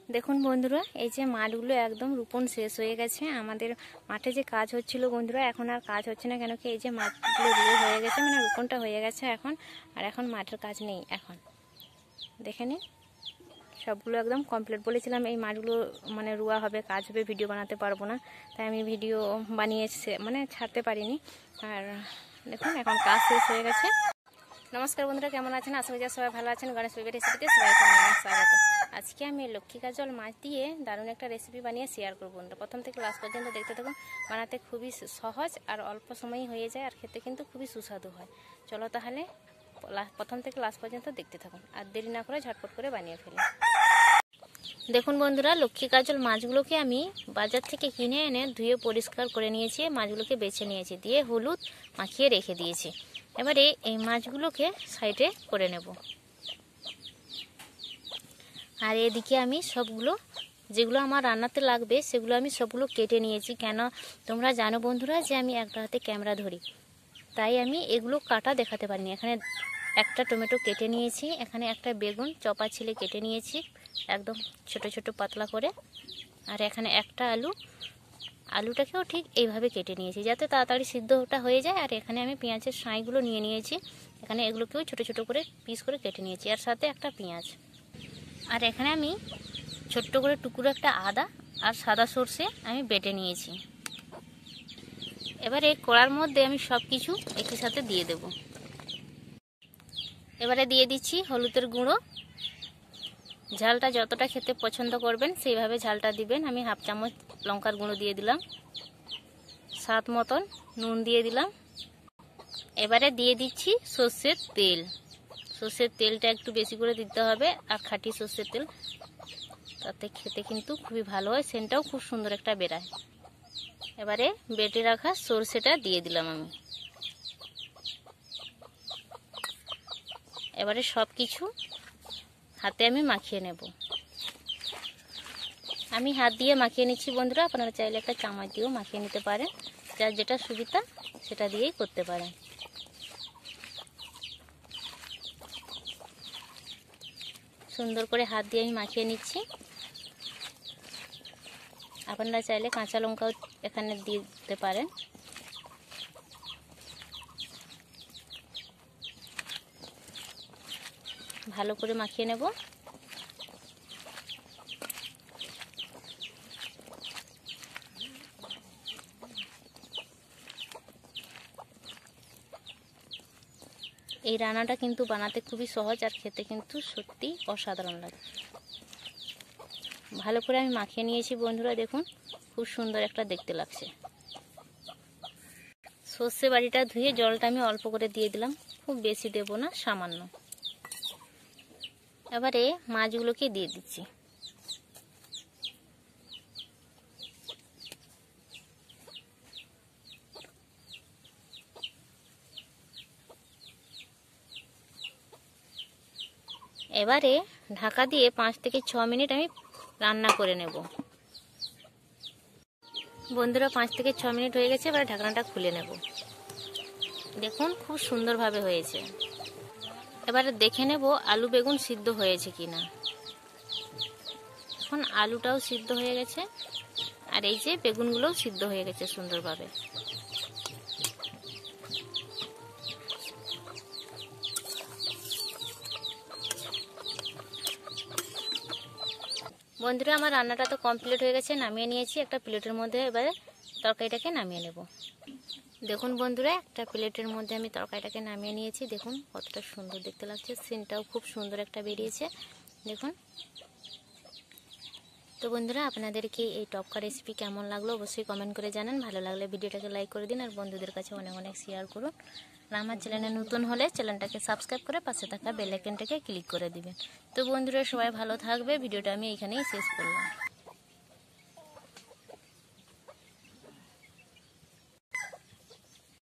দেখুন বন্ধুরা, এই যে মাঠগুলো একদম রোপণ শেষ হয়ে গেছে। আমাদের মাঠে যে কাজ হচ্ছিল বন্ধুরা, এখন আর কাজ হচ্ছে না, কেন কি এই যে মাঠগুলো রুয়ে হয়ে গেছে, মানে রোপণটা হয়ে গেছে এখন। আর এখন মাঠের কাজ নেই। এখন দেখে নিন, সবগুলো একদম কমপ্লিট। বলেছিলাম এই মাঠগুলো মানে রুয়া হবে, কাজ হবে, ভিডিও বানাতে পারবো না, তাই আমি ভিডিও বানিয়ে মানে ছাড়তে পারিনি। আর দেখুন এখন কাজ শেষ হয়ে গেছে। নমস্কার বন্ধুরা, কেমন আছেন? আশা করি সবাই ভালো আছেন। গণেশ বেবি রেসিপিতে সবাইকে স্বাগত। আজকে আমি লক্ষ্মী কাজল মাছ দিয়ে দারুণ একটা রেসিপি বানিয়ে শেয়ার করবো বন্ধুরা। প্রথম থেকে লাস্ট পর্যন্ত দেখতে থাকুন। বানাতে খুবই সহজ আর অল্প সময়ই হয়ে যায়, আর খেতে কিন্তু খুবই সুস্বাদু হয়। চলো তাহলে প্রথম থেকে লাস্ট পর্যন্ত দেখতে থাকুন, আর দেরি না করে ঝটপট করে বানিয়ে ফেলি। দেখুন বন্ধুরা, লক্ষ্মী কাজল মাছগুলোকে আমি বাজার থেকে কিনে এনে ধুয়ে পরিষ্কার করে নিয়েছি। মাছগুলোকে বেছে নিয়েছি, দিয়ে হলুদ মাখিয়ে রেখে দিয়েছি। এবারে এই মাছগুলোকে সাইডে করে নেব। আর এদিকে আমি সবগুলো যেগুলো আমার রান্নাতে লাগবে সেগুলো আমি সবগুলো কেটে নিয়েছি। কেন তোমরা জানো বন্ধুরা যে আমি একটা হাতে ক্যামেরা ধরি, তাই আমি এগুলো কাটা দেখাতে পারিনি। এখানে একটা টমেটো কেটে নিয়েছি, এখানে একটা বেগুন চপা ছিলে কেটে নিয়েছি একদম ছোট ছোট পাতলা করে, আর এখানে একটা আলুটাকেও ঠিক এইভাবে কেটে নিয়েছি যাতে তাড়াতাড়ি সিদ্ধটা হয়ে যায়। আর এখানে আমি পেঁয়াজের সাঁইগুলো নিয়ে নিয়েছি, এখানে এগুলোকেও ছোট ছোট করে পিস করে কেটে নিয়েছি, আর সাথে একটা পেঁয়াজ। আর এখানে আমি ছোট্ট করে টুকরো একটা আদা আর সাদা সর্ষে আমি বেটে নিয়েছি। এবারে কড়ার মধ্যে আমি সব কিছু একই সাথে দিয়ে দেব। এবারে দিয়ে দিচ্ছি হলুদের গুঁড়ো। ঝালটা যতটা খেতে পছন্দ করবেন সেইভাবে ঝালটা দিবেন। আমি হাফ চামচ লঙ্কার গুঁড়ো দিয়ে দিলাম, স্বাদ মতন নুন দিয়ে দিলাম। এবারে দিয়ে দিচ্ছি সর্ষের তেল। সর্ষের তেলটা একটু বেশি করে দিতে হবে, আর খাঁটি সর্ষের তেল, তাতে খেতে কিন্তু খুবই ভালো হয়, সেন্টটাও খুব সুন্দর একটা বেরায়। এবারে বেটে রাখা সর্ষেটা দিয়ে দিলাম আমি। এবারে সব কিছু হাতে আমি মাখিয়ে নেব। আমি হাত দিয়ে মাখিয়ে নিচ্ছি বন্ধুরা, আপনারা চাইলে একটা চামচ দিয়েও মাখিয়ে নিতে পারেন, যার যেটা সুবিধা সেটা দিয়েই করতে পারেন। সুন্দর করে হাত দিয়ে আমি মাখিয়ে নিচ্ছি। আপনারা চাইলে কাঁচা লঙ্কাও এখানে দিয়ে দিতে পারেন। ভালো করে মাখিয়ে নেব। এই রান্নাটা কিন্তু বানাতে খুবই সহজ, আর খেতে কিন্তু সত্যি অসাধারণ লাগে। ভালো করে আমি মাখিয়ে নিয়েছি বন্ধুরা, দেখুন খুব সুন্দর একটা দেখতে লাগছে। সর্ষে বাটিটা ধুয়ে জলটা আমি অল্প করে দিয়ে দিলাম, খুব বেশি দেব না, সামান্য। এবারে মাছগুলোকে দিয়ে দিচ্ছি। এবারে ঢাকা দিয়ে 5 থেকে 6 মিনিট আমি রান্না করে নেব। বন্ধুরা 5 থেকে 6 মিনিট হয়ে গেছে, এবারে ঢাকনাটা খুলে নেব। দেখুন খুব সুন্দরভাবে হয়েছে। এবারে দেখে নেব আলু বেগুন সিদ্ধ হয়েছে কিনা। এখন আলুটাও সিদ্ধ হয়ে গেছে, আর এই যে বেগুনগুলোও সিদ্ধ হয়ে গেছে সুন্দরভাবে। বন্ধুরা আমার রান্নাটা তো কমপ্লিট হয়ে গেছে, নামিয়ে নিয়েছি একটা প্লেটের মধ্যে। এবারে তরকারিটাকে নামিয়ে নেব। দেখুন বন্ধুরা, একটা প্লেটের মধ্যে আমি তরকারিটাকে নামিয়ে নিয়েছি। দেখুন কতটা সুন্দর দেখতে লাগছে, সিনটাও খুব সুন্দর একটা বেরিয়েছে দেখুন। তো বন্ধুরা আপনাদেরকে এই টপকা রেসিপি কেমন লাগলো অবশ্যই কমেন্ট করে জানান। ভালো লাগলে ভিডিওটাকে লাইক করে দিন, আর বন্ধুদের কাছে অনেক অনেক শেয়ার করুন। আর আমার চ্যানেলে নতুন হলে চ্যানেলটাকে সাবস্ক্রাইব করে পাশে থাকা বেল আইকনটাকে ক্লিক করে দিবেন। তো বন্ধুরা সবাই ভালো থাকবে। ভিডিওটা আমি এখানেই শেষ করলাম।